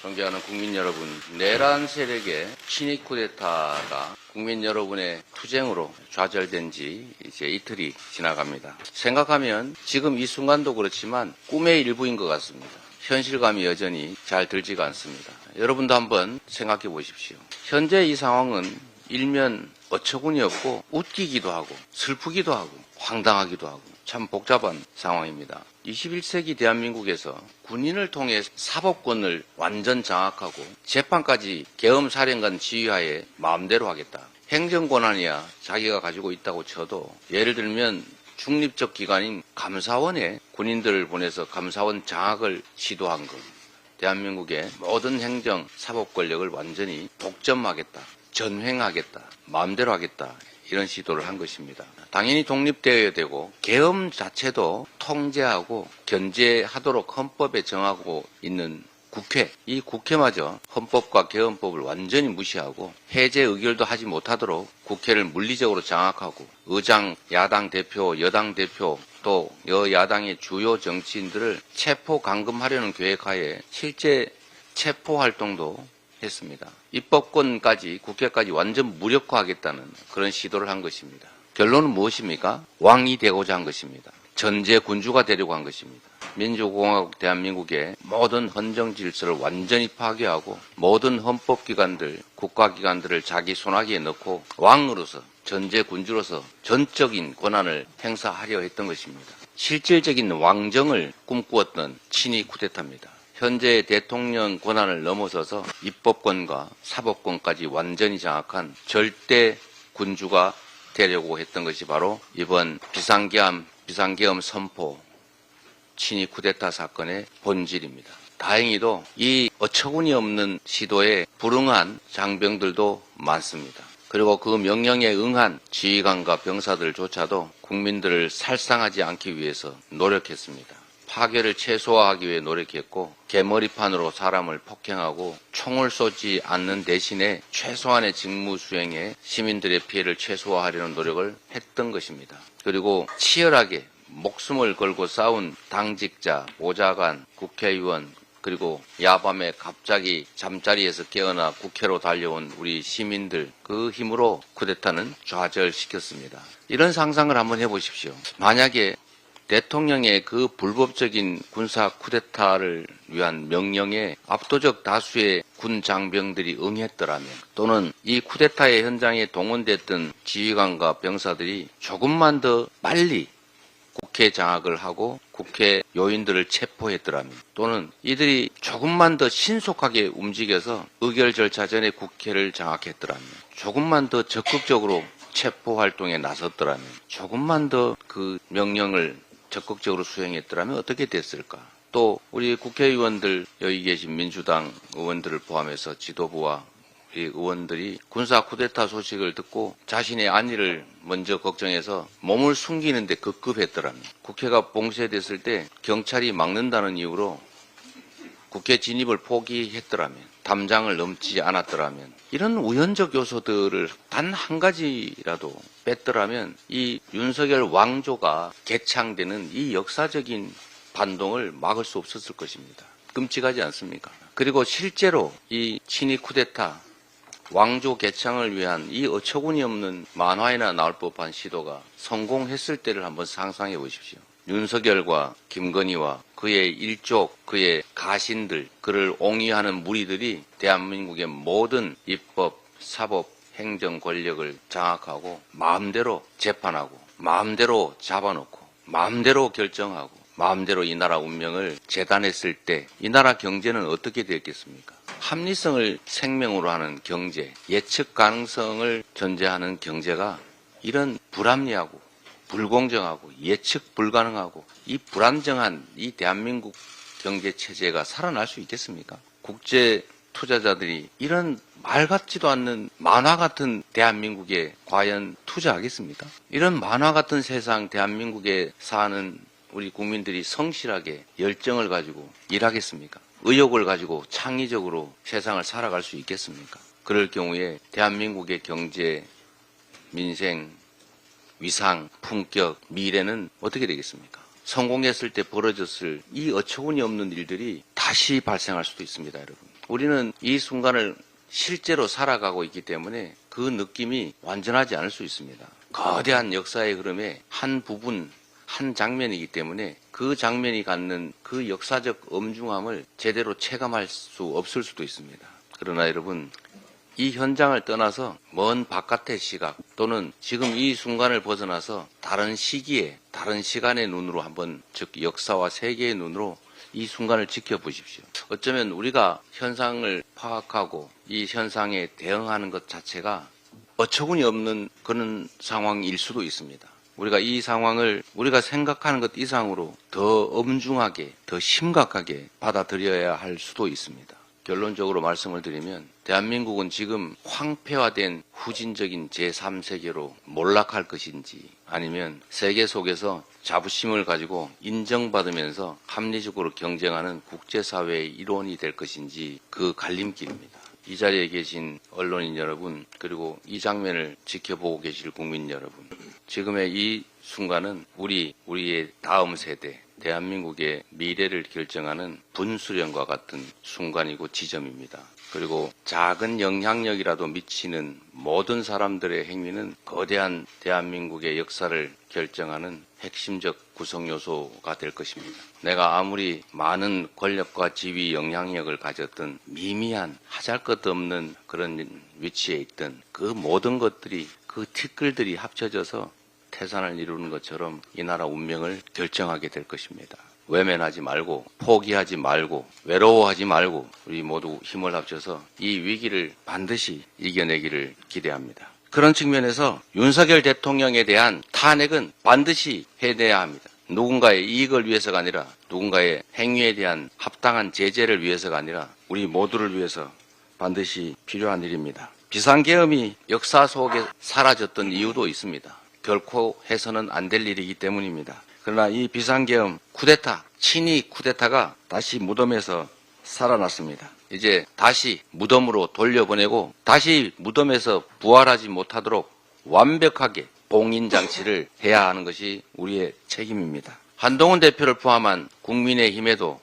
존경하는 국민 여러분, 내란 세력의 친위 쿠데타가 국민 여러분의 투쟁으로 좌절된 지 이제 이틀이 지나갑니다. 생각하면 지금 이 순간도 그렇지만 꿈의 일부인 것 같습니다. 현실감이 여전히 잘 들지가 않습니다. 여러분도 한번 생각해 보십시오. 현재 이 상황은 일면 어처구니 없고 웃기기도 하고 슬프기도 하고 황당하기도 하고 참 복잡한 상황입니다. 21세기 대한민국에서 군인을 통해 사법권을 완전 장악하고 재판까지 계엄사령관 지휘하에 마음대로 하겠다. 행정권한이야 자기가 가지고 있다고 쳐도 예를 들면 중립적 기관인 감사원에 군인들을 보내서 감사원 장악을 시도한 것. 대한민국의 모든 행정 사법 권력을 완전히 독점하겠다. 전횡하겠다. 마음대로 하겠다. 이런 시도를 한 것입니다. 당연히 독립되어야 되고 계엄 자체도 통제하고 견제하도록 헌법에 정하고 있는 국회, 이 국회마저 헌법과 계엄법을 완전히 무시하고 해제 의결도 하지 못하도록 국회를 물리적으로 장악하고 의장, 야당 대표, 여당 대표 또 여야당의 주요 정치인들을 체포 감금하려는 계획하에 실제 체포 활동도 했습니다. 입법권까지 국회까지 완전 무력화하겠다는 그런 시도를 한 것입니다. 결론은 무엇입니까? 왕이 되고자 한 것입니다. 전제 군주가 되려고 한 것입니다. 민주공화국 대한민국의 모든 헌정 질서를 완전히 파괴하고 모든 헌법기관들, 국가기관들을 자기 손아귀에 넣고 왕으로서 전제 군주로서 전적인 권한을 행사하려 했던 것입니다. 실질적인 왕정을 꿈꾸었던 친위 쿠데타입니다. 현재 대통령 권한을 넘어서서 입법권과 사법권까지 완전히 장악한 절대 군주가 되려고 했던 것이 바로 이번 비상계엄 선포 친위 쿠데타 사건의 본질입니다. 다행히도 이 어처구니 없는 시도에 불응한 장병들도 많습니다. 그리고 그 명령에 응한 지휘관과 병사들조차도 국민들을 살상하지 않기 위해서 노력했습니다. 파괴를 최소화하기 위해 노력했고 개머리판으로 사람을 폭행하고 총을 쏘지 않는 대신에 최소한의 직무 수행에 시민들의 피해를 최소화하려는 노력을 했던 것입니다. 그리고 치열하게 목숨을 걸고 싸운 당직자, 보좌관, 국회의원 그리고 야밤에 갑자기 잠자리에서 깨어나 국회로 달려온 우리 시민들 그 힘으로 쿠데타는 좌절시켰습니다. 이런 상상을 한번 해보십시오. 만약에 대통령의 그 불법적인 군사 쿠데타를 위한 명령에 압도적 다수의 군 장병들이 응했더라면 또는 이 쿠데타의 현장에 동원됐던 지휘관과 병사들이 조금만 더 빨리 국회 장악을 하고 국회 요인들을 체포했더라면 또는 이들이 조금만 더 신속하게 움직여서 의결 절차 전에 국회를 장악했더라면 조금만 더 적극적으로 체포 활동에 나섰더라면 조금만 더 그 명령을 적극적으로 수행했더라면 어떻게 됐을까? 또 우리 국회의원들 여기 계신 민주당 의원들을 포함해서 지도부와 우리 의원들이 군사 쿠데타 소식을 듣고 자신의 안위를 먼저 걱정해서 몸을 숨기는데 급급했더라면 국회가 봉쇄됐을 때 경찰이 막는다는 이유로 국회 진입을 포기했더라면 담장을 넘지 않았더라면 이런 우연적 요소들을 단 한 가지라도 뺐더라면 이 윤석열 왕조가 개창되는 이 역사적인 반동을 막을 수 없었을 것입니다. 끔찍하지 않습니까? 그리고 실제로 이 친위 쿠데타 왕조 개창을 위한 이 어처구니 없는 만화에나 나올 법한 시도가 성공했을 때를 한번 상상해 보십시오. 윤석열과 김건희와 그의 일족, 그의 가신들, 그를 옹이하는 무리들이 대한민국의 모든 입법, 사법, 행정 권력을 장악하고 마음대로 재판하고 마음대로 잡아놓고 마음대로 결정하고 마음대로 이 나라 운명을 재단했을 때 이 나라 경제는 어떻게 되었겠습니까? 합리성을 생명으로 하는 경제, 예측 가능성을 전제하는 경제가 이런 불합리하고 불공정하고 예측 불가능하고 이 불안정한 이 대한민국 경제 체제가 살아날 수 있겠습니까? 국제 투자자들이 이런 말 같지도 않는 만화 같은 대한민국에 과연 투자하겠습니까? 이런 만화 같은 세상 대한민국에 사는 우리 국민들이 성실하게 열정을 가지고 일하겠습니까? 의욕을 가지고 창의적으로 세상을 살아갈 수 있겠습니까? 그럴 경우에 대한민국의 경제, 민생, 위상, 품격, 미래는 어떻게 되겠습니까? 성공했을 때 벌어졌을 이 어처구니 없는 일들이 다시 발생할 수도 있습니다, 여러분. 우리는 이 순간을 실제로 살아가고 있기 때문에 그 느낌이 완전하지 않을 수 있습니다. 거대한 역사의 흐름의 한 부분, 한 장면이기 때문에 그 장면이 갖는 그 역사적 엄중함을 제대로 체감할 수 없을 수도 있습니다. 그러나 여러분, 이 현장을 떠나서 먼 바깥의 시각 또는 지금 이 순간을 벗어나서 다른 시기에, 다른 시간의 눈으로 한번, 즉 역사와 세계의 눈으로 이 순간을 지켜보십시오. 어쩌면 우리가 현상을 파악하고 이 현상에 대응하는 것 자체가 어처구니 없는 그런 상황일 수도 있습니다. 우리가 이 상황을 우리가 생각하는 것 이상으로 더 엄중하게, 더 심각하게 받아들여야 할 수도 있습니다. 결론적으로 말씀을 드리면 대한민국은 지금 황폐화된 후진적인 제3세계로 몰락할 것인지 아니면 세계 속에서 자부심을 가지고 인정받으면서 합리적으로 경쟁하는 국제사회의 일원이 될 것인지 그 갈림길입니다. 이 자리에 계신 언론인 여러분, 그리고 이 장면을 지켜보고 계실 국민 여러분, 지금의 이 순간은 우리의 다음 세대, 대한민국의 미래를 결정하는 분수령과 같은 순간이고 지점입니다. 그리고 작은 영향력이라도 미치는 모든 사람들의 행위는 거대한 대한민국의 역사를 결정하는 핵심적 구성 요소가 될 것입니다. 내가 아무리 많은 권력과 지위, 영향력을 가졌던 미미한 하잘것없는 그런 위치에 있던 그 모든 것들이, 그 티끌들이 합쳐져서 태산을 이루는 것처럼 이 나라 운명을 결정하게 될 것입니다. 외면하지 말고, 포기하지 말고, 외로워하지 말고 우리 모두 힘을 합쳐서 이 위기를 반드시 이겨내기를 기대합니다. 그런 측면에서 윤석열 대통령에 대한 탄핵은 반드시 해내야 합니다. 누군가의 이익을 위해서가 아니라, 누군가의 행위에 대한 합당한 제재를 위해서가 아니라 우리 모두를 위해서 반드시 필요한 일입니다. 비상계엄이 역사 속에 사라졌던 이유도 있습니다. 결코 해서는 안 될 일이기 때문입니다. 그러나 이 비상계엄 쿠데타, 친위 쿠데타가 다시 무덤에서 살아났습니다. 이제 다시 무덤으로 돌려보내고 다시 무덤에서 부활하지 못하도록 완벽하게 봉인장치를 해야 하는 것이 우리의 책임입니다. 한동훈 대표를 포함한 국민의힘에도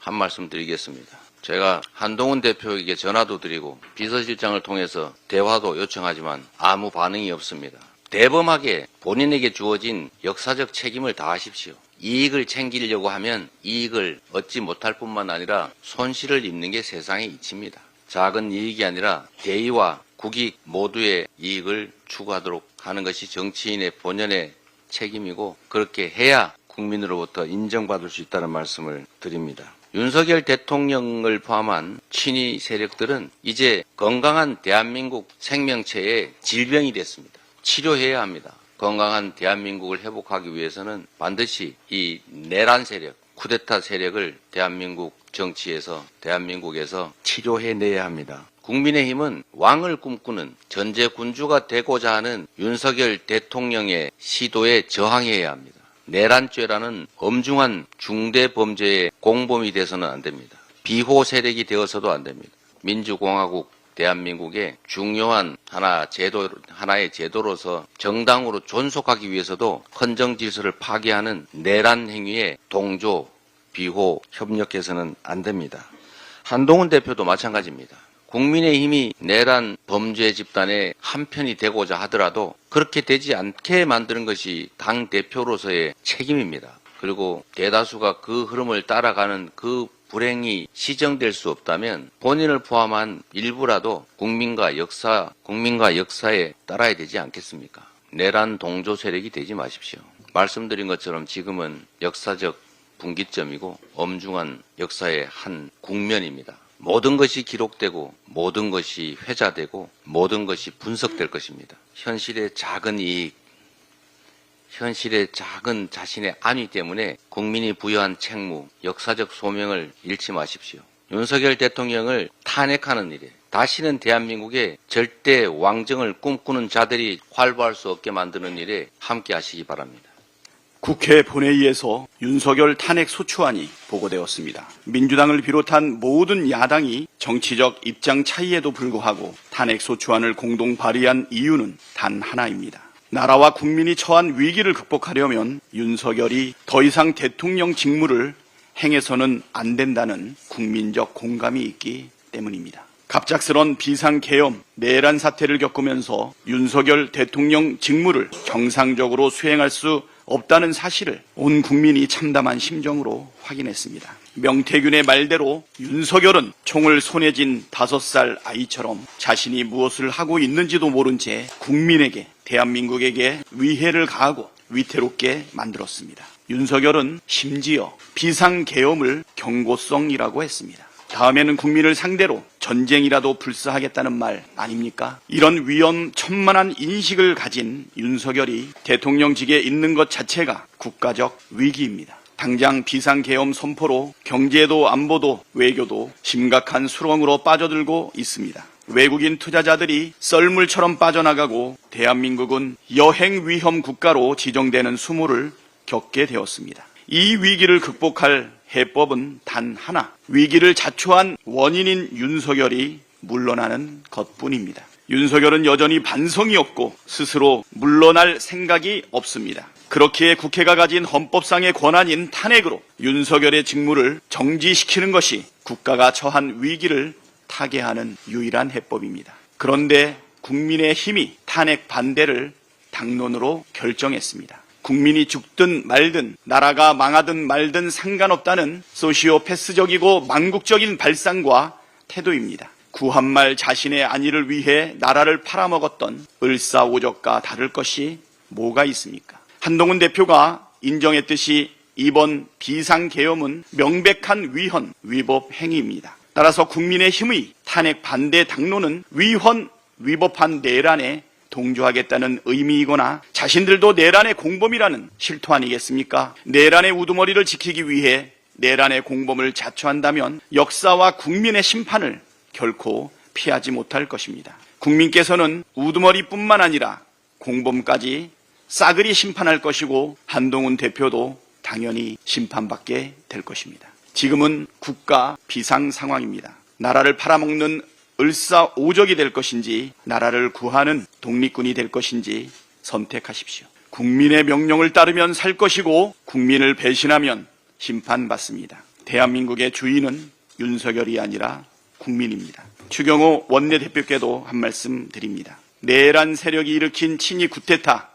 한 말씀 드리겠습니다. 제가 한동훈 대표에게 전화도 드리고 비서실장을 통해서 대화도 요청하지만 아무 반응이 없습니다. 대범하게 본인에게 주어진 역사적 책임을 다하십시오. 이익을 챙기려고 하면 이익을 얻지 못할 뿐만 아니라 손실을 입는 게 세상의 이치입니다. 작은 이익이 아니라 대의와 국익 모두의 이익을 추구하도록 하는 것이 정치인의 본연의 책임이고, 그렇게 해야 국민으로부터 인정받을 수 있다는 말씀을 드립니다. 윤석열 대통령을 포함한 친위 세력들은 이제 건강한 대한민국 생명체의 질병이 됐습니다. 치료해야 합니다. 건강한 대한민국을 회복하기 위해서는 반드시 이 내란 세력, 쿠데타 세력을 대한민국 정치에서, 대한민국에서 치료해내야 합니다. 국민의힘은 왕을 꿈꾸는 전제군주가 되고자 하는 윤석열 대통령의 시도에 저항해야 합니다. 내란죄라는 엄중한 중대범죄의 공범이 돼서는 안 됩니다. 비호 세력이 되어서도 안 됩니다. 민주공화국 대한민국의 중요한 하나의 제도로서 정당으로 존속하기 위해서도 헌정 질서를 파괴하는 내란 행위에 동조, 비호, 협력해서는 안 됩니다. 한동훈 대표도 마찬가지입니다. 국민의힘이 내란 범죄 집단의 한편이 되고자 하더라도 그렇게 되지 않게 만드는 것이 당대표로서의 책임입니다. 그리고 대다수가 그 흐름을 따라가는 그 불행이 시정될 수 없다면 본인을 포함한 일부라도 국민과 역사에 따라야 되지 않겠습니까? 내란 동조 세력이 되지 마십시오. 말씀드린 것처럼 지금은 역사적 분기점이고 엄중한 역사의 한 국면입니다. 모든 것이 기록되고 모든 것이 회자되고 모든 것이 분석될 것입니다. 현실의 작은 이익, 현실의 작은 자신의 안위 때문에 국민이 부여한 책무, 역사적 소명을 잃지 마십시오. 윤석열 대통령을 탄핵하는 일에 다시는 대한민국의 절대 왕정을 꿈꾸는 자들이 활보할 수 없게 만드는 일에 함께 하시기 바랍니다. 국회 본회의에서 윤석열 탄핵 소추안이 보고되었습니다. 민주당을 비롯한 모든 야당이 정치적 입장 차이에도 불구하고 탄핵 소추안을 공동 발의한 이유는 단 하나입니다. 나라와 국민이 처한 위기를 극복하려면 윤석열이 더 이상 대통령 직무를 행해서는 안 된다는 국민적 공감이 있기 때문입니다. 갑작스런 비상계엄, 내란 사태를 겪으면서 윤석열 대통령 직무를 정상적으로 수행할 수 없다는 사실을 온 국민이 참담한 심정으로 확인했습니다. 명태균의 말대로 윤석열은 총을 손에 쥔 5살 아이처럼 자신이 무엇을 하고 있는지도 모른 채 국민에게, 대한민국에게 위해를 가하고 위태롭게 만들었습니다. 윤석열은 심지어 비상계엄을 경고성이라고 했습니다. 다음에는 국민을 상대로 전쟁이라도 불사하겠다는 말 아닙니까? 이런 위험천만한 인식을 가진 윤석열이 대통령직에 있는 것 자체가 국가적 위기입니다. 당장 비상계엄 선포로 경제도 안보도 외교도 심각한 수렁으로 빠져들고 있습니다. 외국인 투자자들이 썰물처럼 빠져나가고 대한민국은 여행 위험 국가로 지정되는 수모를 겪게 되었습니다. 이 위기를 극복할 해법은 단 하나, 위기를 자초한 원인인 윤석열이 물러나는 것뿐입니다. 윤석열은 여전히 반성이 없고 스스로 물러날 생각이 없습니다. 그렇기에 국회가 가진 헌법상의 권한인 탄핵으로 윤석열의 직무를 정지시키는 것이 국가가 처한 위기를 타개하는 유일한 해법입니다. 그런데 국민의힘이 탄핵 반대를 당론으로 결정했습니다. 국민이 죽든 말든 나라가 망하든 말든 상관없다는 소시오패스적이고 망국적인 발상과 태도입니다. 구한말 자신의 안위를 위해 나라를 팔아먹었던 을사오적과 다를 것이 뭐가 있습니까? 한동훈 대표가 인정했듯이 이번 비상계엄은 명백한 위헌, 위법 행위입니다. 따라서 국민의힘의 탄핵 반대 당론은 위헌, 위법한 내란에 동조하겠다는 의미이거나 자신들도 내란의 공범이라는 실토 아니겠습니까? 내란의 우두머리를 지키기 위해 내란의 공범을 자처한다면 역사와 국민의 심판을 결코 피하지 못할 것입니다. 국민께서는 우두머리뿐만 아니라 공범까지 싸그리 심판할 것이고 한동훈 대표도 당연히 심판받게 될 것입니다. 지금은 국가 비상 상황입니다. 나라를 팔아먹는 을사오적이 될 것인지 나라를 구하는 독립군이 될 것인지 선택하십시오. 국민의 명령을 따르면 살 것이고 국민을 배신하면 심판받습니다. 대한민국의 주인은 윤석열이 아니라 국민입니다. 추경호 원내대표께도 한 말씀 드립니다. 내란 세력이 일으킨 친위 쿠데타,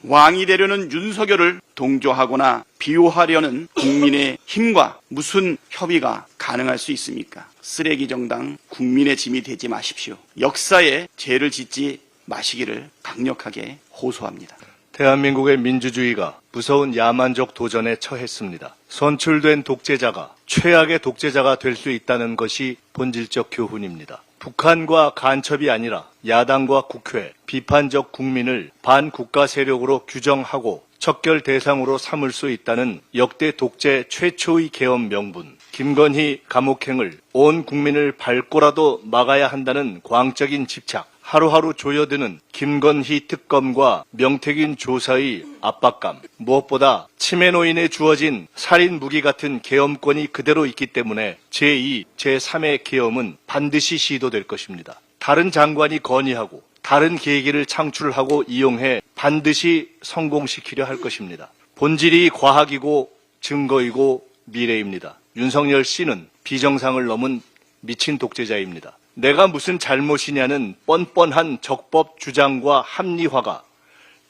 왕이 되려는 윤석열을 동조하거나 비호하려는 국민의 힘과 무슨 협의가 가능할 수 있습니까? 쓰레기 정당 국민의 짐이 되지 마십시오. 역사에 죄를 짓지 마시기를 강력하게 호소합니다. 대한민국의 민주주의가 무서운 야만적 도전에 처했습니다. 선출된 독재자가 최악의 독재자가 될 수 있다는 것이 본질적 교훈입니다. 북한과 간첩이 아니라 야당과 국회, 비판적 국민을 반국가 세력으로 규정하고 척결 대상으로 삼을 수 있다는 역대 독재 최초의 계엄 명분, 김건희 감옥행을 온 국민을 밟고라도 막아야 한다는 광적인 집착, 하루하루 조여드는 김건희 특검과 명태균 조사의 압박감, 무엇보다 치매노인에 주어진 살인 무기 같은 계엄권이 그대로 있기 때문에 제2, 제3의 계엄은 반드시 시도될 것입니다. 다른 장관이 건의하고 다른 계기를 창출하고 이용해 반드시 성공시키려 할 것입니다. 본질이 과학이고 증거이고 미래입니다. 윤석열 씨는 비정상을 넘은 미친 독재자입니다. 내가 무슨 잘못이냐는 뻔뻔한 적법 주장과 합리화가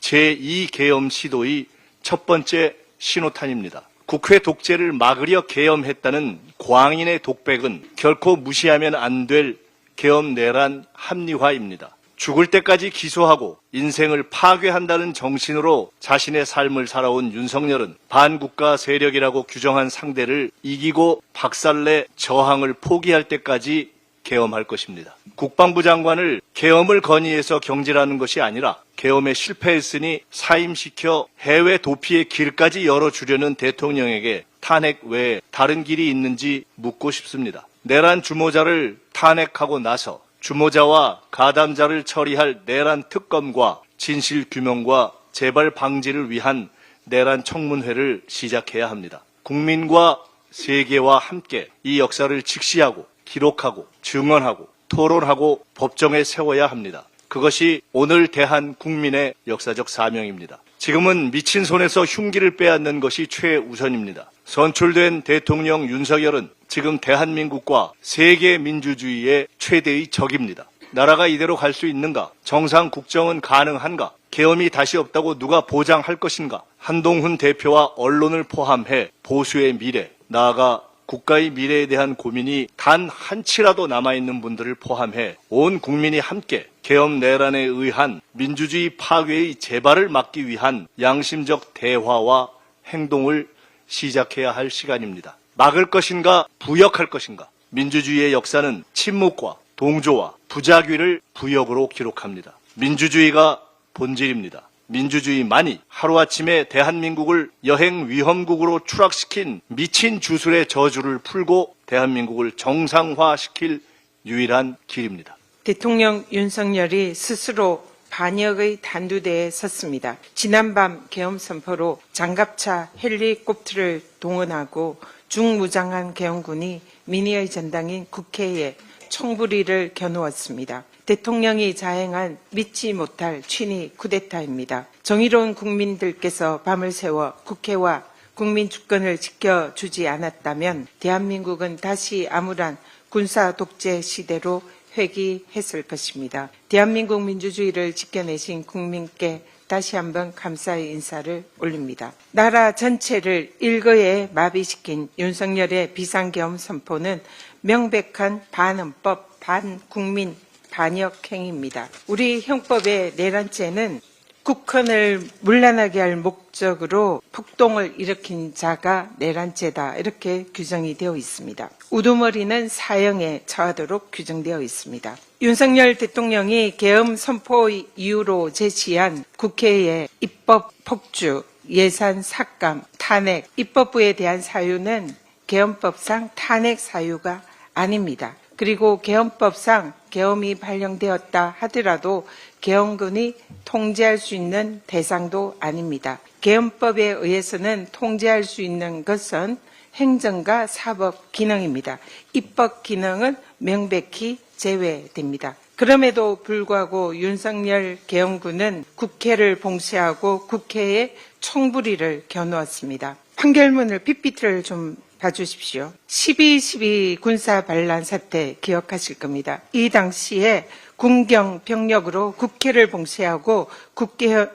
제2계엄 시도의 첫 번째 신호탄입니다. 국회 독재를 막으려 계엄했다는 광인의 독백은 결코 무시하면 안 될 계엄 내란 합리화입니다. 죽을 때까지 기소하고 인생을 파괴한다는 정신으로 자신의 삶을 살아온 윤석열은 반국가 세력이라고 규정한 상대를 이기고 박살내 저항을 포기할 때까지 계엄할 것입니다. 국방부 장관을 계엄을 건의해서 경질하는 것이 아니라 계엄에 실패했으니 사임시켜 해외 도피의 길까지 열어주려는 대통령에게 탄핵 외에 다른 길이 있는지 묻고 싶습니다. 내란 주모자를 탄핵하고 나서 주모자와 가담자를 처리할 내란 특검과 진실 규명과 재발 방지를 위한 내란 청문회를 시작해야 합니다. 국민과 세계와 함께 이 역사를 직시하고 기록하고 증언하고 토론하고 법정에 세워야 합니다. 그것이 오늘 대한 국민의 역사적 사명입니다. 지금은 미친 손에서 흉기를 빼앗는 것이 최우선입니다. 선출된 대통령 윤석열은 지금 대한민국과 세계 민주주의의 최대의 적입니다. 나라가 이대로 갈 수 있는가? 정상 국정은 가능한가? 계엄이 다시 없다고 누가 보장할 것인가? 한동훈 대표와 언론을 포함해 보수의 미래, 나아가 국가의 미래에 대한 고민이 단 한치라도 남아있는 분들을 포함해 온 국민이 함께 계엄 내란에 의한 민주주의 파괴의 재발을 막기 위한 양심적 대화와 행동을 시작해야 할 시간입니다. 막을 것인가, 부역할 것인가? 민주주의의 역사는 침묵과 동조와 부작위를 부역으로 기록합니다. 민주주의가 본질입니다. 민주주의만이 하루아침에 대한민국을 여행 위험국으로 추락시킨 미친 주술의 저주를 풀고 대한민국을 정상화시킬 유일한 길입니다. 대통령 윤석열이 스스로 반역의 단두대에 섰습니다. 지난밤 계엄 선포로 장갑차 헬리콥터를 동원하고 중무장한 계엄군이 민의의 전당인 국회에 총부리를 겨누었습니다. 대통령이 자행한 믿지 못할 친위 쿠데타입니다. 정의로운 국민들께서 밤을 새워 국회와 국민 주권을 지켜주지 않았다면 대한민국은 다시 암울한 군사 독재 시대로 회귀했을 것입니다. 대한민국 민주주의를 지켜내신 국민께 다시 한번 감사의 인사를 올립니다. 나라 전체를 일거에 마비시킨 윤석열의 비상계엄 선포는 명백한 반헌법, 반국민 반역 행위입니다. 우리 형법의 내란죄는 국헌을 문란하게 할 목적으로 폭동을 일으킨 자가 내란죄다, 이렇게 규정이 되어 있습니다. 우두머리는 사형에 처하도록 규정되어 있습니다. 윤석열 대통령이 계엄 선포 이후로 제시한 국회의 입법 폭주, 예산 삭감, 탄핵, 입법부에 대한 사유는 계엄법상 탄핵 사유가 아닙니다. 그리고 계엄법상 계엄이 발령되었다 하더라도 계엄군이 통제할 수 있는 대상도 아닙니다. 계엄법에 의해서는 통제할 수 있는 것은 행정과 사법 기능입니다. 입법 기능은 명백히 제외됩니다. 그럼에도 불구하고 윤석열 계엄군은 국회를 봉쇄하고 국회에 총부리를 겨누었습니다. 판결문을 PPT를 좀 봐주십시오. 12.12 군사 반란 사태 기억하실 겁니다. 이 당시에 군경 병력으로 국회를 봉쇄하고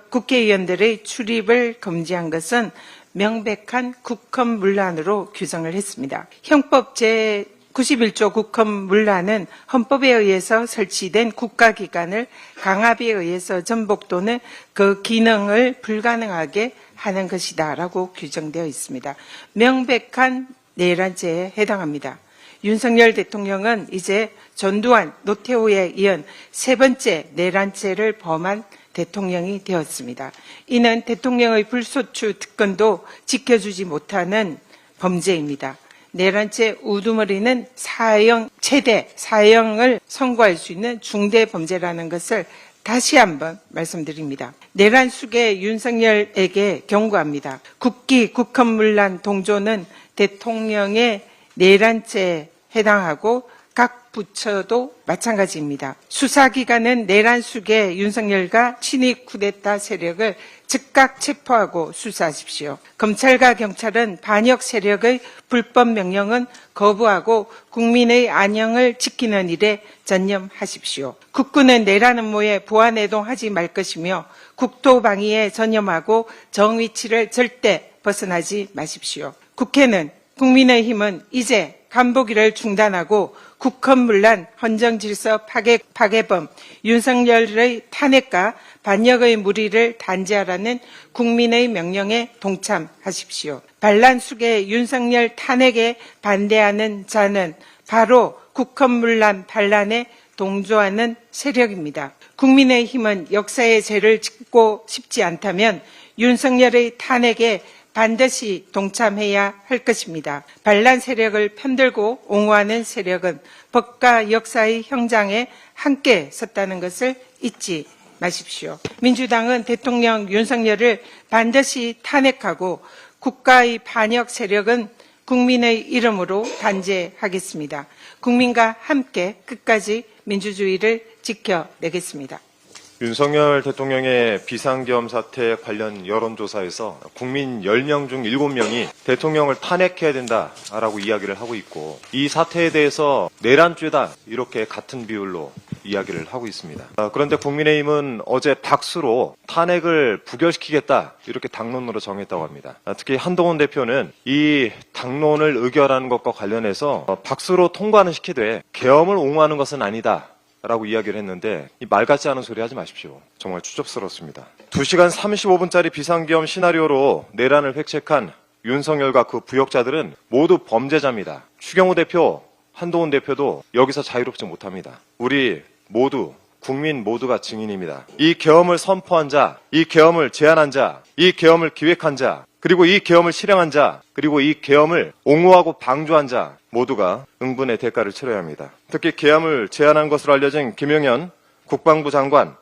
국회의원들의 출입을 금지한 것은 명백한 국헌문란으로 규정을 했습니다. 형법 제91조 국헌문란은 헌법에 의해서 설치된 국가기관을 강압에 의해서 전복 또는 그 기능을 불가능하게 하는 것이다라고 규정되어 있습니다. 명백한 내란죄에 해당합니다. 윤석열 대통령은 이제 전두환, 노태우에 이은 세 번째 내란죄를 범한 대통령이 되었습니다. 이는 대통령의 불소추 특권도 지켜주지 못하는 범죄입니다. 내란죄 우두머리는 최대 사형을 선고할 수 있는 중대 범죄라는 것을 다시 한번 말씀드립니다. 내란 숙의 윤석열에게 경고합니다. 국기, 국헌문란 동조는 대통령의 내란죄에 해당하고 각 부처도 마찬가지입니다. 수사기관은 내란 숙의 윤석열과 친위 쿠데타 세력을 즉각 체포하고 수사하십시오. 검찰과 경찰은 반역 세력의 불법 명령은 거부하고 국민의 안녕을 지키는 일에 전념하십시오. 국군은 내란 음모에 보완해동하지 말 것이며 국토 방위에 전념하고 정위치를 절대 벗어나지 마십시오. 국회는 국민의힘은 이제 간보기를 중단하고 국헌문란, 헌정질서 파괴범, 윤석열의 탄핵과 반역의 무리를 단죄하라는 국민의 명령에 동참하십시오. 반란 숙의 윤석열 탄핵에 반대하는 자는 바로 국헌문란 반란에 동조하는 세력입니다. 국민의힘은 역사의 죄를 짓고 싶지 않다면 윤석열의 탄핵에 반드시 동참해야 할 것입니다. 반란 세력을 편들고 옹호하는 세력은 법과 역사의 형장에 함께 섰다는 것을 잊지 마십시오. 민주당은 대통령 윤석열을 반드시 탄핵하고 국가의 반역 세력은 국민의 이름으로 단죄하겠습니다. 국민과 함께 끝까지 민주주의를 지켜내겠습니다. 윤석열 대통령의 비상계엄 사태 관련 여론조사에서 국민 10명 중 7명이 대통령을 탄핵해야 된다라고 이야기를 하고 있고, 이 사태에 대해서 내란죄다 이렇게 같은 비율로 이야기를 하고 있습니다. 그런데 국민의힘은 어제 박수로 탄핵을 부결시키겠다 이렇게 당론으로 정했다고 합니다. 특히 한동훈 대표는 이 당론을 의결하는 것과 관련해서 박수로 통과는 시키되 계엄을 옹호하는 것은 아니다 라고 이야기를 했는데, 이 말 같지 않은 소리 하지 마십시오. 정말 추접스럽습니다. 2시간 35분짜리 비상계엄 시나리오로 내란을 획책한 윤석열과 그 부역자들은 모두 범죄자입니다. 추경호 대표, 한동훈 대표도 여기서 자유롭지 못합니다. 우리 모두, 국민 모두가 증인입니다. 이 계엄을 선포한 자, 이 계엄을 제안한 자, 이 계엄을 기획한 자, 그리고 이 계엄을 실행한 자, 그리고 이 계엄을 옹호하고 방조한 자 모두가 응분의 대가를 치러야 합니다. 특히 계엄을 제안한 것으로 알려진 김영현 국방부 장관,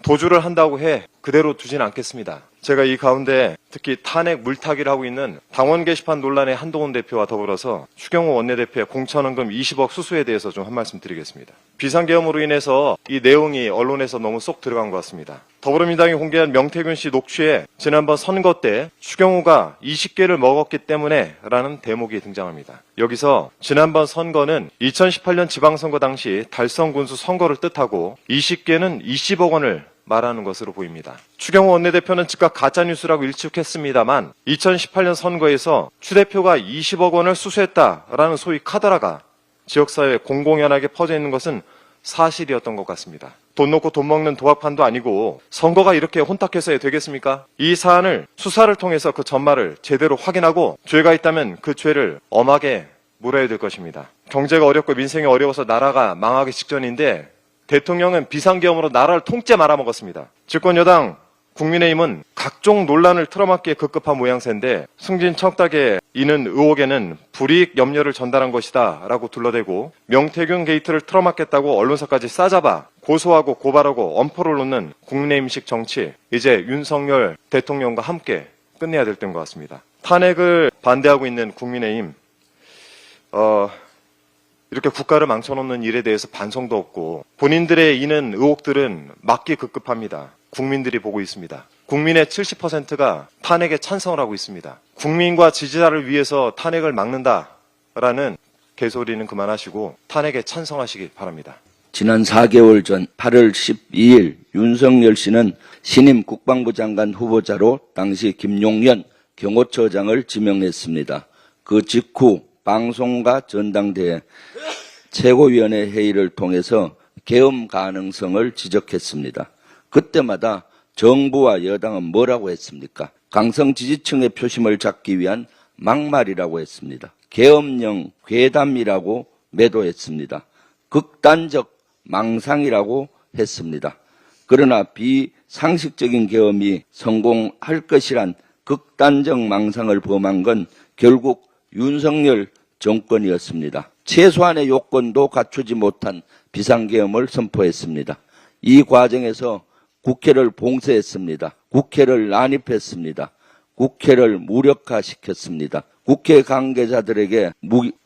도주를 한다고 해 그대로 두진 않겠습니다. 제가 이 가운데 특히 탄핵 물타기를 하고 있는 당원 게시판 논란의 한동훈 대표와 더불어서 추경호 원내대표의 공천원금 20억 수수에 대해서 좀 한 말씀 드리겠습니다. 비상계엄으로 인해서 이 내용이 언론에서 너무 쏙 들어간 것 같습니다. 더불어민주당이 공개한 명태균 씨 녹취에 지난번 선거 때 추경호가 20개를 먹었기 때문에 라는 대목이 등장합니다. 여기서 지난번 선거는 2018년 지방선거 당시 달성군수 선거를 뜻하고 20개는 20억 원을 말하는 것으로 보입니다. 추경호 원내대표는 즉각 가짜뉴스라고 일축했습니다만 2018년 선거에서 추 대표가 20억 원을 수수했다라는 소위 카더라가 지역사회에 공공연하게 퍼져 있는 것은 사실이었던 것 같습니다. 돈 놓고 돈 먹는 도박판도 아니고 선거가 이렇게 혼탁해서 되겠습니까? 이 사안을 수사를 통해서 그 전말을 제대로 확인하고 죄가 있다면 그 죄를 엄하게 물어야 될 것입니다. 경제가 어렵고 민생이 어려워서 나라가 망하기 직전인데 대통령은 비상계엄으로 나라를 통째 말아먹었습니다. 집권여당 국민의힘은 각종 논란을 틀어막기에 급급한 모양새인데 승진청탁에 이는 의혹에는 불이익 염려를 전달한 것이다 라고 둘러대고 명태균 게이트를 틀어막겠다고 언론사까지 싸잡아 고소하고 고발하고 엄포를 놓는 국민의힘식 정치, 이제 윤석열 대통령과 함께 끝내야 될 때인 것 같습니다. 탄핵을 반대하고 있는 국민의힘, 이렇게 국가를 망쳐놓는 일에 대해서 반성도 없고 본인들의 이는 의혹들은 막기 급급합니다. 국민들이 보고 있습니다. 국민의 70%가 탄핵에 찬성을 하고 있습니다. 국민과 지지자를 위해서 탄핵을 막는다라는 개소리는 그만하시고 탄핵에 찬성하시기 바랍니다. 지난 4개월 전 8월 12일 윤석열 씨는 신임 국방부 장관 후보자로 당시 김용현 경호처장을 지명했습니다. 그 직후 방송과 전당대회 최고위원회 회의를 통해서 계엄 가능성을 지적했습니다. 그때마다 정부와 여당은 뭐라고 했습니까? 강성 지지층의 표심을 잡기 위한 막말이라고 했습니다. 계엄령 괴담이라고 매도했습니다. 극단적 망상이라고 했습니다. 그러나 비상식적인 계엄이 성공할 것이란 극단적 망상을 범한 건 결국 윤석열 정권이었습니다. 최소한의 요건도 갖추지 못한 비상계엄을 선포했습니다. 이 과정에서 국회를 봉쇄했습니다. 국회를 난입했습니다. 국회를 무력화시켰습니다. 국회 관계자들에게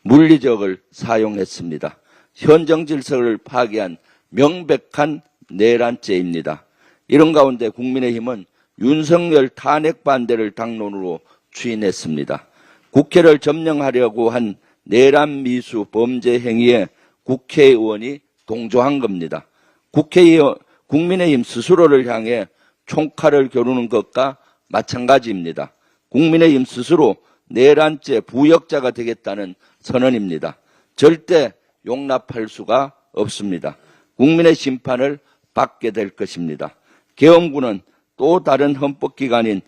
물리적을 사용했습니다. 현정 질서를 파괴한 명백한 내란죄입니다. 이런 가운데 국민의힘은 윤석열 탄핵 반대를 당론으로 추인했습니다. 국회를 점령하려고 한 내란 미수 범죄 행위에 국회의원이 동조한 겁니다. 국민의힘 스스로를 향해 총칼을 겨누는 것과 마찬가지입니다. 국민의힘 스스로 내란죄 부역자가 되겠다는 선언입니다. 절대 용납할 수가 없습니다. 국민의 심판을 받게 될 것입니다. 계엄군은 또 다른 헌법기관인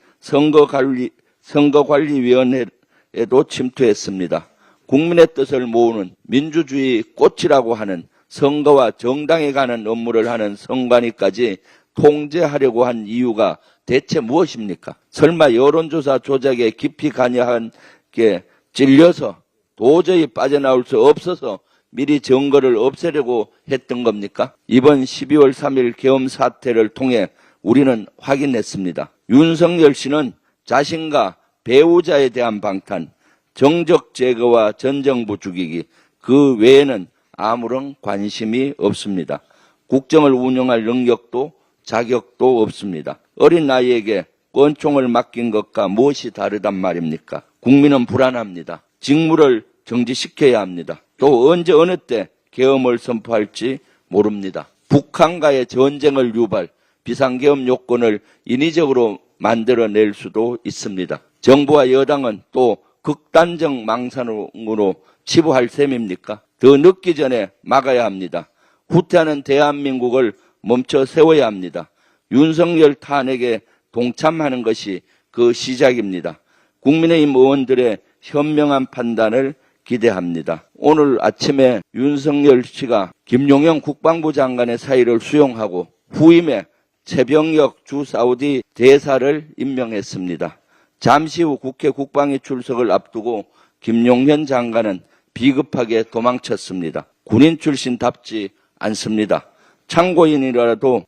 선거관리위원회에도 침투했습니다. 국민의 뜻을 모으는 민주주의 꽃이라고 하는 선거와 정당에 관한 업무를 하는 선관위까지 통제하려고 한 이유가 대체 무엇입니까? 설마 여론조사 조작에 깊이 관여한 게 찔려서 도저히 빠져나올 수 없어서 미리 증거를 없애려고 했던 겁니까? 이번 12월 3일 계엄 사태를 통해 우리는 확인했습니다. 윤석열 씨는 자신과 배우자에 대한 방탄, 정적 제거와 전 정부 죽이기, 그 외에는 아무런 관심이 없습니다. 국정을 운영할 능력도 자격도 없습니다. 어린 나이에게 권총을 맡긴 것과 무엇이 다르단 말입니까? 국민은 불안합니다. 직무를 정지시켜야 합니다. 또 언제 어느 때 계엄을 선포할지 모릅니다. 북한과의 전쟁을 유발, 비상계엄 요건을 인위적으로 만들어낼 수도 있습니다. 정부와 여당은 또 극단적 망상으로 치부할 셈입니까? 더 늦기 전에 막아야 합니다. 후퇴하는 대한민국을 멈춰 세워야 합니다. 윤석열 탄핵에 동참하는 것이 그 시작입니다. 국민의힘 의원들의 현명한 판단을 기대합니다. 오늘 아침에 윤석열 씨가 김용영 국방부 장관의 사의를 수용하고 후임에 최병혁 주 사우디 대사를 임명했습니다. 잠시 후 국회 국방위 출석을 앞두고 김용현 장관은 비급하게 도망쳤습니다. 군인 출신답지 않습니다. 참고인이라도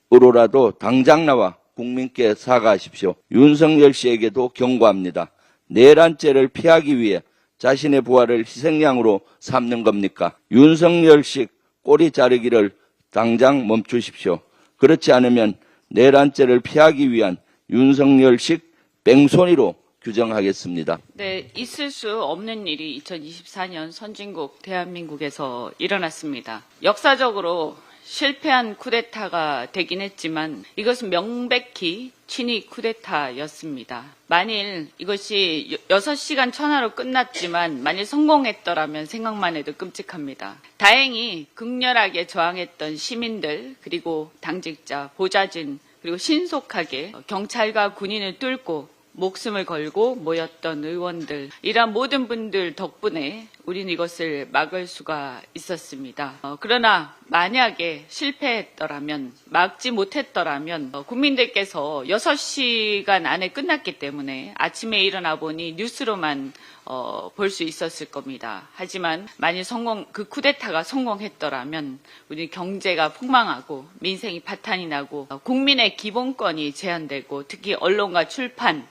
당장 나와 국민께 사과하십시오. 윤석열 씨에게도 경고합니다. 내란죄를 피하기 위해 자신의 부하를 희생양으로 삼는 겁니까? 윤석열식 꼬리 자르기를 당장 멈추십시오. 그렇지 않으면 내란죄를 피하기 위한 윤석열식 뺑소니로 규정하겠습니다. 네, 있을 수 없는 일이 2024년 선진국 대한민국에서 일어났습니다. 역사적으로 실패한 쿠데타가 되긴 했지만 이것은 명백히 친위 쿠데타였습니다. 만일 이것이 6시간 천하로 끝났지만 만일 성공했더라면 생각만 해도 끔찍합니다. 다행히 극렬하게 저항했던 시민들 그리고 당직자, 보좌진 그리고 신속하게 경찰과 군인을 뚫고 목숨을 걸고 모였던 의원들, 이러한 모든 분들 덕분에 우리는 이것을 막을 수가 있었습니다. 그러나 만약에 실패했더라면, 막지 못했더라면 국민들께서 6시간 안에 끝났기 때문에 아침에 일어나 보니 뉴스로만 볼 수 있었을 겁니다. 하지만 만일 그 쿠데타가 성공했더라면 우리 경제가 폭망하고 민생이 파탄이 나고 국민의 기본권이 제한되고 특히 언론과 출판,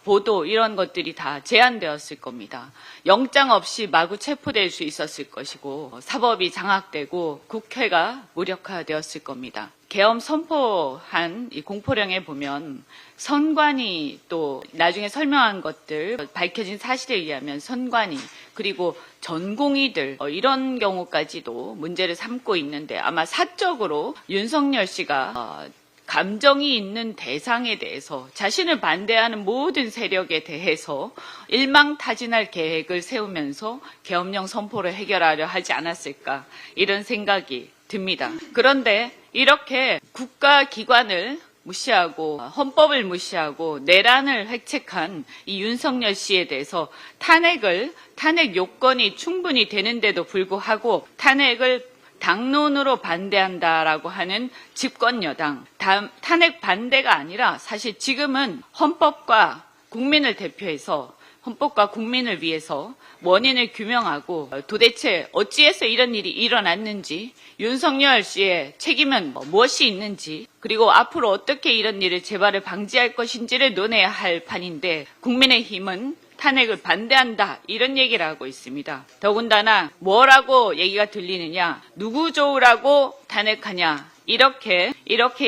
보도 이런 것들이 다 제한되었을 겁니다. 영장 없이 마구 체포될 수 있었을 것이고 사법이 장악되고 국회가 무력화되었을 겁니다. 계엄 선포한 이 공포령에 보면 선관위 또 나중에 설명한 것들 밝혀진 사실에 의하면 선관위 그리고 전공의들 이런 경우까지도 문제를 삼고 있는데 아마 사적으로 윤석열 씨가 감정이 있는 대상에 대해서 자신을 반대하는 모든 세력에 대해서 일망타진할 계획을 세우면서 계엄령 선포를 해결하려 하지 않았을까 이런 생각이 듭니다. 그런데 이렇게 국가기관을 무시하고 헌법을 무시하고 내란을 획책한 이 윤석열 씨에 대해서 탄핵 요건이 충분히 되는데도 불구하고 탄핵을 당론으로 반대한다라고 하는 집권여당, 탄핵 반대가 아니라 사실 지금은 헌법과 국민을 대표해서 헌법과 국민을 위해서 원인을 규명하고 도대체 어찌해서 이런 일이 일어났는지 윤석열 씨의 책임은 무엇이 있는지 그리고 앞으로 어떻게 이런 일을 재발을 방지할 것인지를 논해야 할 판인데 국민의힘은 탄핵을 반대한다 이런 얘기를 하고 있습니다. 더군다나 뭐라고 얘기가 들리느냐 누구 좋으라고 탄핵하냐 이렇게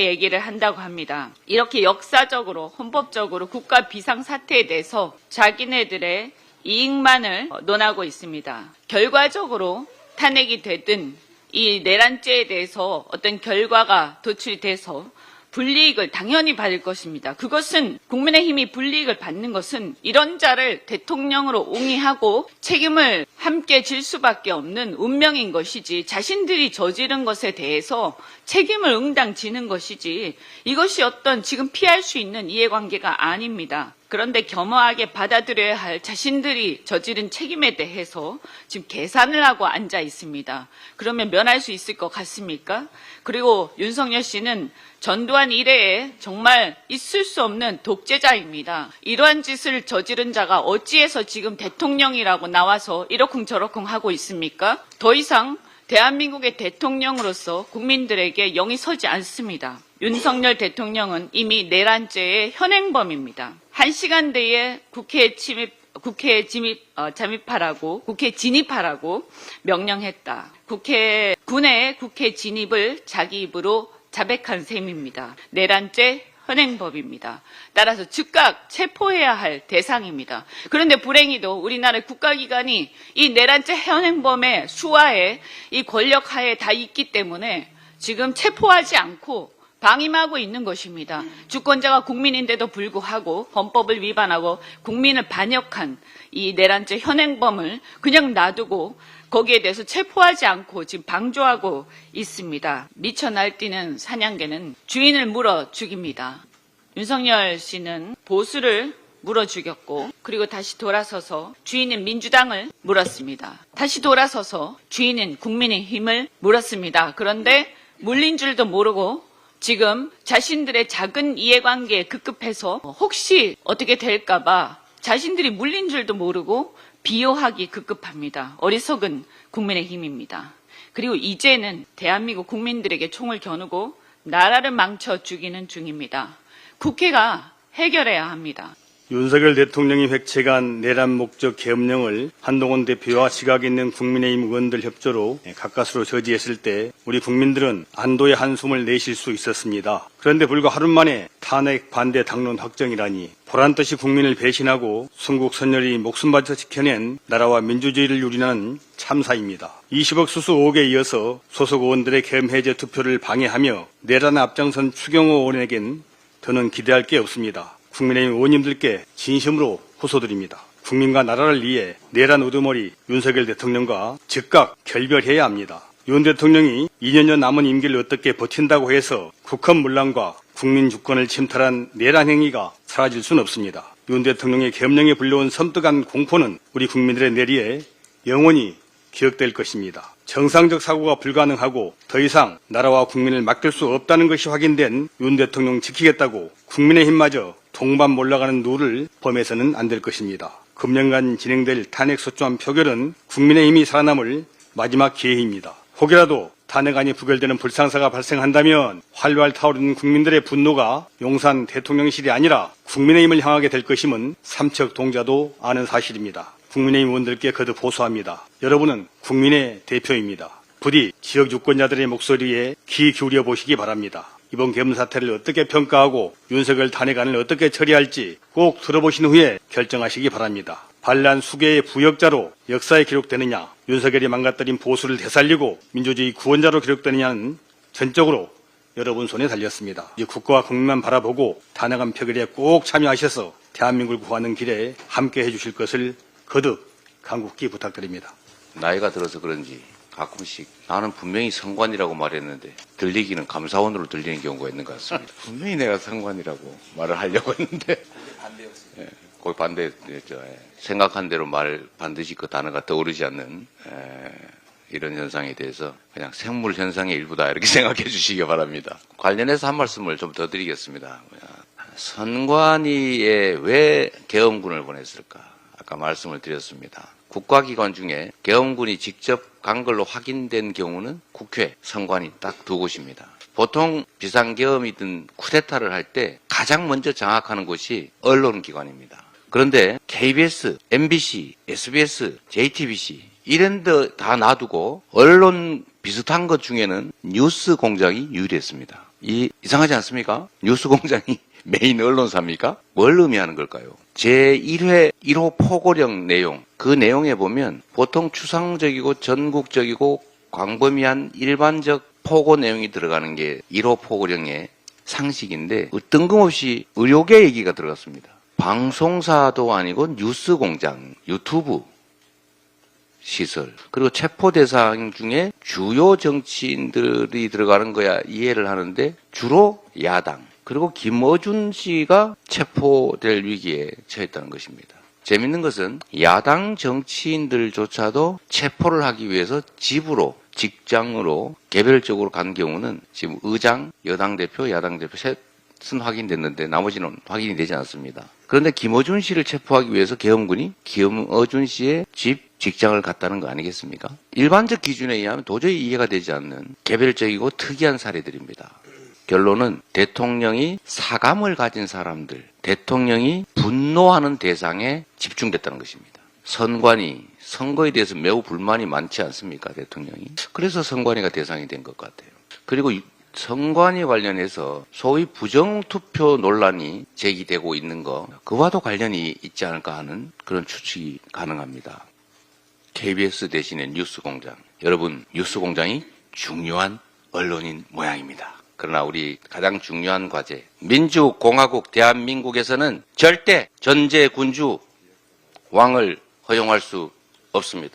얘기를 한다고 합니다. 이렇게 역사적으로 헌법적으로 국가 비상사태에 대해서 자기네들의 이익만을 논하고 있습니다. 결과적으로 탄핵이 되든 이 내란죄에 대해서 어떤 결과가 도출이 돼서 불이익을 당연히 받을 것입니다. 그것은 국민의힘이 불이익을 받는 것은 이런 자를 대통령으로 옹이하고 책임을 함께 질 수밖에 없는 운명인 것이지 자신들이 저지른 것에 대해서 책임을 응당 지는 것이지 이것이 어떤 지금 피할 수 있는 이해관계가 아닙니다. 그런데 겸허하게 받아들여야 할 자신들이 저지른 책임에 대해서 지금 계산을 하고 앉아 있습니다. 그러면 면할 수 있을 것 같습니까? 그리고 윤석열 씨는 전두환 이래에 정말 있을 수 없는 독재자입니다. 이러한 짓을 저지른 자가 어찌해서 지금 대통령이라고 나와서 이러쿵저러쿵 하고 있습니까? 더 이상 대한민국의 대통령으로서 국민들에게 영이 서지 않습니다. 윤석열 대통령은 이미 내란죄의 현행범입니다. 1시간 내에 국회에 잠입하라고, 국회 진입하라고 명령했다. 군의 국회 진입을 자기 입으로 자백한 셈입니다. 내란죄 현행법입니다. 따라서 즉각 체포해야 할 대상입니다. 그런데 불행히도 우리나라 국가기관이 이 내란죄 현행범의 수하에 이 권력하에 다 있기 때문에 지금 체포하지 않고 방임하고 있는 것입니다. 주권자가 국민인데도 불구하고 헌법을 위반하고 국민을 반역한 이 내란죄 현행범을 그냥 놔두고 거기에 대해서 체포하지 않고 지금 방조하고 있습니다. 미쳐 날뛰는 사냥개는 주인을 물어 죽입니다. 윤석열 씨는 보수를 물어 죽였고 그리고 다시 돌아서서 주인인 민주당을 물었습니다. 다시 돌아서서 주인인 국민의힘을 물었습니다. 그런데 물린 줄도 모르고 지금 자신들의 작은 이해관계에 급급해서 혹시 어떻게 될까봐 자신들이 물린 줄도 모르고 비호하기 급급합니다. 어리석은 국민의힘입니다. 그리고 이제는 대한민국 국민들에게 총을 겨누고 나라를 망쳐 죽이는 중입니다. 국회가 해결해야 합니다. 윤석열 대통령이 획책한 내란 목적 계엄령을 한동훈 대표와 지각 있는 국민의힘 의원들 협조로 가까스로 저지했을 때 우리 국민들은 안도의 한숨을 내쉴 수 있었습니다. 그런데 불과 하루 만에 탄핵 반대 당론 확정이라니 보란듯이 국민을 배신하고 순국 선열이 목숨 바쳐 지켜낸 나라와 민주주의를 유린하는 참사입니다. 20억 수수 의혹에 이어서 소속 의원들의 계엄 해제 투표를 방해하며 내란에 앞장선 추경호 의원에겐 더는 기대할 게 없습니다. 국민의힘 의원님들께 진심으로 호소드립니다. 국민과 나라를 위해 내란 우두머리 윤석열 대통령과 즉각 결별해야 합니다. 윤 대통령이 2년여 남은 임기를 어떻게 버틴다고 해서 국헌 문란과 국민 주권을 침탈한 내란 행위가 사라질 수는 없습니다. 윤 대통령의 계엄령에 불려온 섬뜩한 공포는 우리 국민들의 내리에 영원히 기억될 것입니다. 정상적 사고가 불가능하고 더 이상 나라와 국민을 맡길 수 없다는 것이 확인된 윤 대통령 지키겠다고 국민의힘마저 동반 몰락하는 누를 범해서는 안 될 것입니다. 금년간 진행될 탄핵소추안 표결은 국민의힘이 살아남을 마지막 기회입니다. 혹여라도 탄핵안이 부결되는 불상사가 발생한다면 활활 타오르는 국민들의 분노가 용산 대통령실이 아니라 국민의힘을 향하게 될 것임은 삼척동자도 아는 사실입니다. 국민의힘 의원들께 거듭 호소합니다. 여러분은 국민의 대표입니다. 부디 지역 유권자들의 목소리에 귀 기울여 보시기 바랍니다. 이번 계엄 사태를 어떻게 평가하고 윤석열 탄핵안을 어떻게 처리할지 꼭 들어보신 후에 결정하시기 바랍니다. 반란 수괴의 부역자로 역사에 기록되느냐, 윤석열이 망가뜨린 보수를 되살리고 민주주의 구원자로 기록되느냐는 전적으로 여러분 손에 달렸습니다. 이 국가와 국민만 바라보고 탄핵안 표결에 꼭 참여하셔서 대한민국을 구하는 길에 함께 해주실 것을 거듭 간곡히 부탁드립니다. 나이가 들어서 그런지 가끔씩 나는 분명히 성관이라고 말했는데 들리기는 감사원으로 들리는 경우가 있는 것 같습니다. 분명히 내가 성관이라고 말을 하려고 했는데 예, 거의 반대였죠. 예. 생각한 대로 말 반드시 그 단어가 떠오르지 않는 이런 현상에 대해서 그냥 생물 현상의 일부다 이렇게 생각해 주시기 바랍니다. 관련해서 한 말씀을 좀 더 드리겠습니다. 선관위에 왜 계엄군을 보냈을까? 아까 말씀을 드렸습니다. 국가기관 중에 계엄군이 직접 간 걸로 확인된 경우는 국회, 선관위 딱 두 곳입니다. 보통 비상계엄이든 쿠데타를 할 때 가장 먼저 장악하는 곳이 언론기관입니다. 그런데 KBS, MBC, SBS, JTBC 이런 데 다 놔두고 언론 비슷한 것 중에는 뉴스 공장이 유리했습니다. 이상하지 않습니까? 뉴스 공장이 메인 언론사입니까? 뭘 의미하는 걸까요? 제1회 1호 포고령 내용, 그 내용에 보면 보통 추상적이고 전국적이고 광범위한 일반적 포고 내용이 들어가는 게 1호 포고령의 상식인데 뜬금없이 의료계 얘기가 들어갔습니다. 방송사도 아니고 뉴스 공장, 유튜브 시설, 그리고 체포 대상 중에 주요 정치인들이 들어가는 거야 이해를 하는데 주로 야당, 그리고 김어준 씨가 체포될 위기에 처했다는 것입니다. 재밌는 것은 야당 정치인들조차도 체포를 하기 위해서 집으로, 직장으로 개별적으로 간 경우는 지금 의장, 여당 대표, 야당 대표 셋은 확인됐는데 나머지는 확인이 되지 않습니다. 그런데 김어준 씨를 체포하기 위해서 계엄군이 김어준 씨의 집, 직장을 갔다는 거 아니겠습니까? 일반적 기준에 의하면 도저히 이해가 되지 않는 개별적이고 특이한 사례들입니다. 결론은 대통령이 사감을 가진 사람들, 대통령이 분노하는 대상에 집중됐다는 것입니다. 선관위, 선거에 대해서 매우 불만이 많지 않습니까, 대통령이? 그래서 선관위가 대상이 된 것 같아요. 그리고 선관위 관련해서 소위 부정투표 논란이 제기되고 있는 거, 그와도 관련이 있지 않을까 하는 그런 추측이 가능합니다. KBS 대신에 뉴스공장. 여러분, 뉴스공장이 중요한 언론인 모양입니다. 그러나 우리 가장 중요한 과제, 민주공화국 대한민국에서는 절대 전제군주 왕을 허용할 수 없습니다.